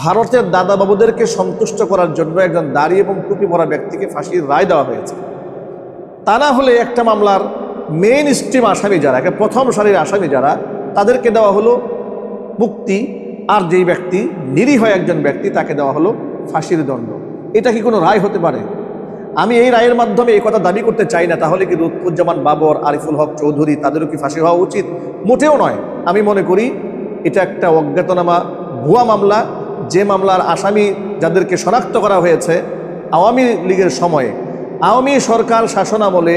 ভারতের দাদা বাবুদেরকে সন্তুষ্ট করার জন্য একজন দাড়ি এবং টুপি পরা ব্যক্তিকে ফাঁসির রায় দেওয়া হয়েছে। তা না হলে একটা মামলার মেইন স্ট্রিম আসামি যারা, একটা প্রথম সারির আসামি যারা, তাদেরকে দেওয়া হলো মুক্তি, আর যেই ব্যক্তি নিরীহ একজন ব্যক্তি তাকে দেওয়া হলো ফাঁসির দণ্ড। এটা কি কোনো রায় হতে পারে? আমি এই রায়ের মাধ্যমে এই কথা দাবি করতে চাই না তাহলে কি লুৎফুজ্জামান বাবর, আরিফুল হক চৌধুরী তাদেরও কি ফাঁসি হওয়া উচিত? মোটেও নয়। আমি মনে করি এটা একটা অজ্ঞাতনামা ভুয়া মামলা, যে মামলার আসামি যাদেরকে শনাক্ত করা হয়েছে আওয়ামী লীগের সময়ে, আওয়ামী সরকার শাসনামলে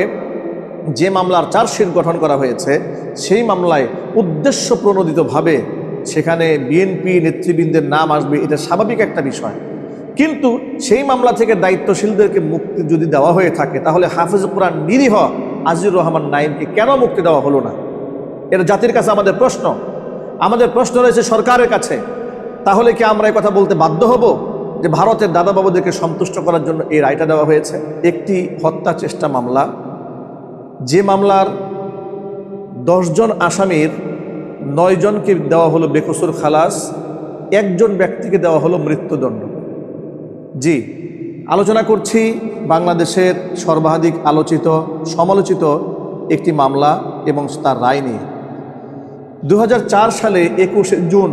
যে মামলার চার্জশিট গঠন করা হয়েছে, সেই মামলায় উদ্দেশ্য প্রণোদিতভাবে সেখানে বিএনপি নেতৃবৃন্দের নাম আসবে, এটা স্বাভাবিক একটা বিষয়। কিন্তু সেই মামলা থেকে দায়িত্বশীলদেরকে মুক্তি যদি দেওয়া হয়ে থাকে, তাহলে হাফেজ কোরআন নিরীহ আজিজুর রহমান নাঈমকে কেন মুক্তি দেওয়া হলো না? এটা জাতির কাছে আমাদের প্রশ্ন। আমাদের প্রশ্ন রয়েছে সরকারের কাছে। তাহলে কি আমরা এই কথা বলতে বাধ্য হব যে ভারতের দাদা বাবুদেরকে সন্তুষ্ট করার জন্য এই রায়টা দেওয়া হয়েছে? একটি হত্যা চেষ্টা মামলা, যে মামলার 10 জন আসামির 9 জনকে দেওয়া হলো বেকসুর খালাস, একজন ব্যক্তিকে দেওয়া হলো মৃত্যুদণ্ড। জি, আলোচনা করছি বাংলাদেশের সর্বাধিক আলোচিত সমালোচিত একটি মামলা এবং তার রায় নিয়ে। 2004 সালে 21 জুন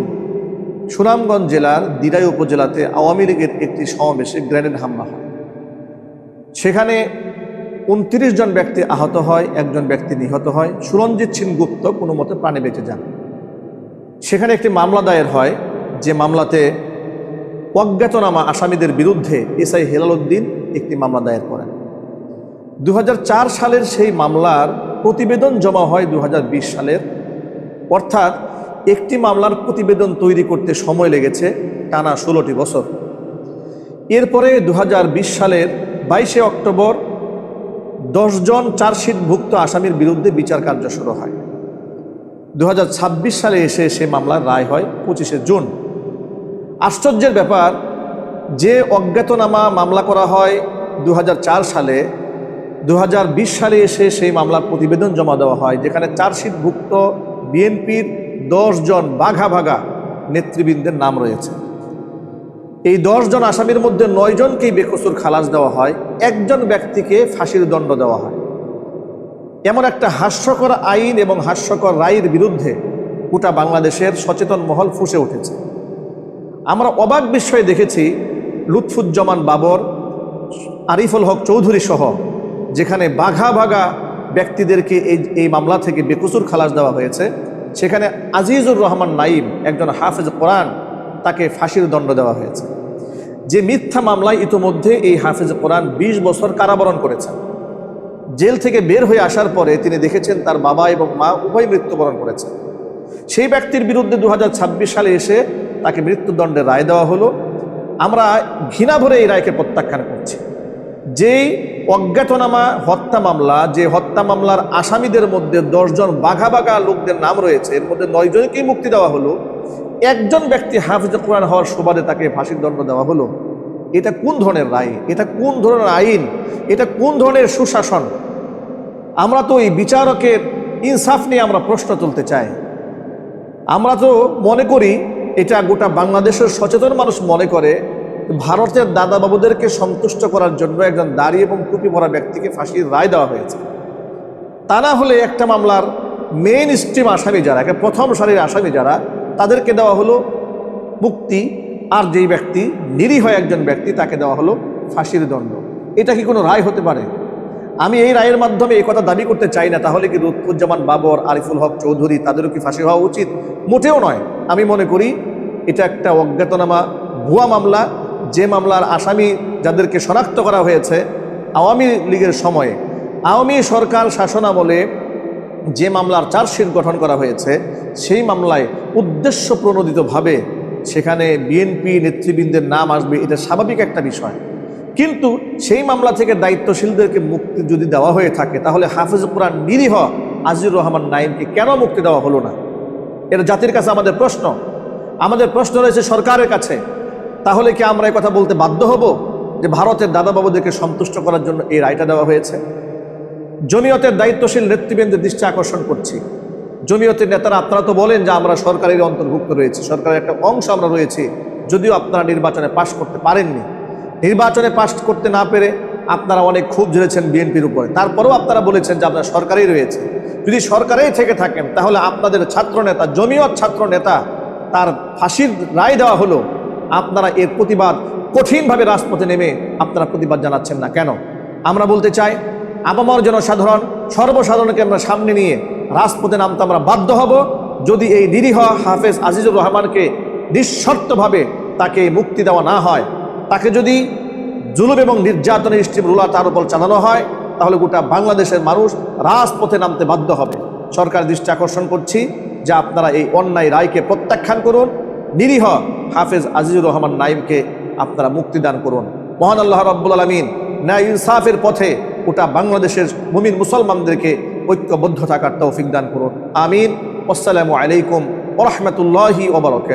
সুনামগঞ্জ জেলার দিরাই উপজেলাতে আওয়ামী লীগের একটি সমাবেশে গ্রেনেড হামলা হয়। সেখানে 29 জন ব্যক্তি আহত হয়, একজন ব্যক্তি নিহত হয়। সুরঞ্জিত সিং গুপ্ত কোনো মতে প্রাণে বেঁচে যান। সেখানে একটি মামলা দায়ের হয়, যে মামলাতে অজ্ঞাতনামা আসামিদের বিরুদ্ধে এসআই হেলাল উদ্দিন একটি মামলা দায়ের করেন। 2004 সালের সেই মামলার প্রতিবেদন জমা হয় 2020 সালের, অর্থাৎ একটি মামলার প্রতিবেদন তৈরি করতে সময় লেগেছে টানা 16টি বছর। এরপরে 2020 সালের 22শে অক্টোবর 10 জন চার্জশিটভুক্ত আসামির বিরুদ্ধে বিচার কার্য শুরু হয়। 2026 সালে এসে সে মামলার রায় হয় 25শে জুন। আশ্চর্যের ব্যাপার, যে অজ্ঞাতনামা মামলা করা হয় 2004 সালে, 2020 সালে এসে সেই মামলার প্রতিবেদন জমা দেওয়া হয়, যেখানে চার্জশিটভুক্ত বিএনপির 10 জন বাঘা ভাগা নেতৃবৃন্দের নাম রয়েছে। এই 10 জন আসামির মধ্যে 9 জনকেই বেকসুর খালাস দেওয়া হয়, একজন ব্যক্তিকে ফাঁসির দণ্ড দেওয়া হয়। এমন একটা হাস্যকর আইন এবং হাস্যকর রায়ের বিরুদ্ধে গোটা বাংলাদেশের সচেতন মহল ফুঁসে উঠেছে। আমরা অবাক বিস্ময়ে দেখেছি লুৎফুজ্জামান বাবর, আরিফুল হক চৌধুরী সহ যেখানে বাঘা ভাগা ব্যক্তিদেরকে এই মামলা থেকে বেকসুর খালাস দেওয়া হয়েছে, সেখানে আজিজুর রহমান নাঈম, একজন হাফেজ কোরআন, তাকে ফাঁসির দণ্ড দেওয়া হয়েছে। যে মিথ্যা মামলায় ইতোমধ্যে এই হাফেজ কোরআন 20 বছর কারাবরণ করেছেন। জেল থেকে বের হয়ে আসার পরে তিনি দেখেছেন তার বাবা এবং মা উভয় মৃত্যুবরণ করেছেন। সেই ব্যক্তির বিরুদ্ধে 2026 সালে এসে তাকে মৃত্যুদণ্ডের রায় দেওয়া হলো। আমরা ঘৃণা ভরে এই রায়কে প্রত্যাখ্যান করছি। যেই অজ্ঞাতনামা হত্যা মামলা, যে হত্যা মামলার আসামিদের মধ্যে 10 জন বাঘা বাঘা লোকদের নাম রয়েছে, এর মধ্যে 9 জনকেই মুক্তি দেওয়া হলো, একজন ব্যক্তি হাফেজ কোরআন হওয়ার সুবাদে তাকে ফাঁসির দণ্ড দেওয়া হলো। এটা কোন ধরনের রায়? এটা কোন ধরনের আইন? এটা কোন ধরনের সুশাসন? আমরা তো এই বিচারকের ইনসাফ নিয়ে আমরা প্রশ্ন তুলতে চাই। আমরা তো মনে করি, এটা গোটা বাংলাদেশের সচেতন মানুষ মনে করে, ভারতের দাদা বাবুদেরকে সন্তুষ্ট করার জন্য একজন দাড়ি এবং টুপি পরা ব্যক্তিকে ফাঁসির রায় দেওয়া হয়েছে। তা না হলে একটা মামলার মেইন স্ট্রিম আসামি যারা, একটা প্রথম সারির আসামি যারা, তাদেরকে দেওয়া হলো মুক্তি, আর যেই ব্যক্তি নিরীহ একজন ব্যক্তি তাকে দেওয়া হলো ফাঁসির দণ্ড। এটা কি কোনো রায় হতে পারে? আমি এই রায়ের মাধ্যমে এই কথা দাবি করতে চাই না তাহলে কি লুৎফুজ্জামান বাবর, আরিফুল হক চৌধুরী তাদেরও কি ফাঁসি হওয়া উচিত? মোটেও নয়। আমি মনে করি এটা একটা অজ্ঞাতনামা ভুয়া মামলা, যে মামলার আসামি যাদেরকে শনাক্ত করা হয়েছে আওয়ামী লীগের সময়ে, আওয়ামী সরকার শাসনামলে যে মামলার চার্জশিট গঠন করা হয়েছে, সেই মামলায় উদ্দেশ্য প্রণোদিতভাবে সেখানে বিএনপি নেতৃবৃন্দের নাম আসবে, এটা স্বাভাবিক একটা বিষয়। কিন্তু সেই মামলা থেকে দায়িত্বশীলদেরকে মুক্তি যদি দেওয়া হয়ে থাকে, তাহলে হাফেজ কোরআন নিরীহ আজিজুর রহমান নাঈমকে কেন মুক্তি দেওয়া হলো না? এটা জাতির কাছে আমাদের প্রশ্ন। আমাদের প্রশ্ন রয়েছে সরকারের কাছে। তাহলে কি আমরা এই কথা বলতে বাধ্য হব যে ভারতের দাদা বাবুদেরকে সন্তুষ্ট করার জন্য এই রায়টা দেওয়া হয়েছে? জমিয়তের দায়িত্বশীল নেতৃবৃন্দের দৃষ্টি আকর্ষণ করছি। জমিয়তের নেতারা আপনারা তো বলেন যে আমরা সরকারের অন্তর্ভুক্ত রয়েছি, সরকারের একটা অংশ আমরা রয়েছি, যদিও আপনারা নির্বাচনে পাশ করতে পারেননি। নির্বাচনে পাশ করতে না পেরে আপনারা অনেক ক্ষোভ ঝেড়েছেন বিএনপির উপরে, তারপরেও আপনারা বলেছেন যে আপনারা সরকারেই রয়েছে। যদি সরকারেই থেকে থাকেন তাহলে আপনাদের ছাত্রনেতা, জমিয়ত ছাত্র নেতা, তার ফাঁসির রায় দেওয়া হলো, আপনারা এর প্রতিবাদ কঠিনভাবে রাজপথে নেমে আপনারা প্রতিবাদ জানাচ্ছেন না কেন? আমরা বলতে চাই, আপামর জনসাধারণ, সর্বসাধারণকে আমরা সামনে নিয়ে রাজপথে নামতে আমরা বাধ্য হব। যদি এই নিরীহ হাফেজ আজিজুর রহমানকে নিঃশর্তভাবে তাকে মুক্তি দেওয়া না হয়, তাকে যদি জুলুম এবং নির্যাতনের স্টিম রুলার তার উপর চালানো হয়, তাহলে গোটা বাংলাদেশের মানুষ রাজপথে নামতে বাধ্য হবে। সরকার দৃষ্টি আকর্ষণ করছি যে আপনারা এই অন্যায় রায়কে প্রত্যাখ্যান করুন, নিরীহ হাফেজ আজিজুর রহমান নাইমকে আপনারা মুক্তিদান করুন। মহান আল্লাহ রাব্বুল আলামিন ন্যায় ইনসাফের পথে গোটা বাংলাদেশের মুমিন মুসলমানদেরকে ঐক্যবদ্ধ থাকার তৌফিক দান করুন। আমিন। আসসালামু আলাইকুম ওয়া রাহমাতুল্লাহি ওয়া বারাকাতুহু।